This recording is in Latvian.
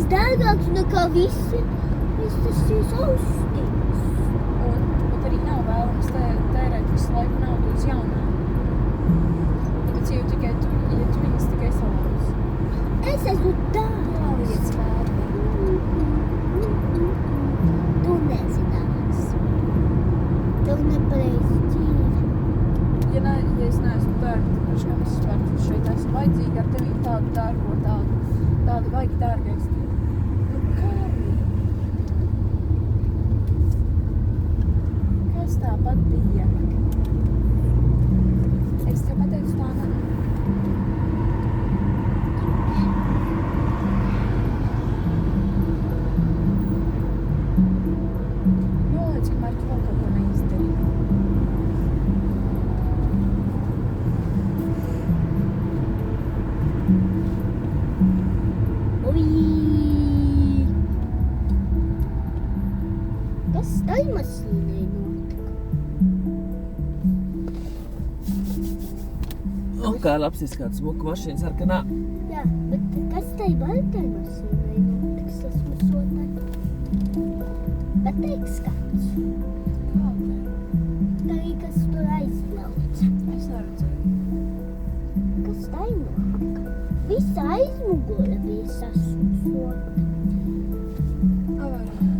Dārgāks nekā visas šīs austiņas. Bet arī nav vēlams tērēt visu laiku naudu uz jaunām. Tāpēc jau tikai ja tu viņas tikai salauzi. Es esmu dārgs. Liec vērtī. Tu nezinās. Tev nepareizi dzīve. Ja es neesmu dārga, tad kā es vērtu šeit esmu vajadzīga ar tevi tādu dārgo, tādu vajag dārgais dzīvi. Tāpat bija. Es tev pateicu, tā nav. Nu, kā lapsies kāda smuka mašīna sarkanā. jā, bet kas tai baltai mašīnai notiks, tas musotai? Pateiks kāds. Tā arī kas tur aizbrauca. Es neredzēju. Kas tai notika? Visa aizmugure bija sasūsota. Avarā.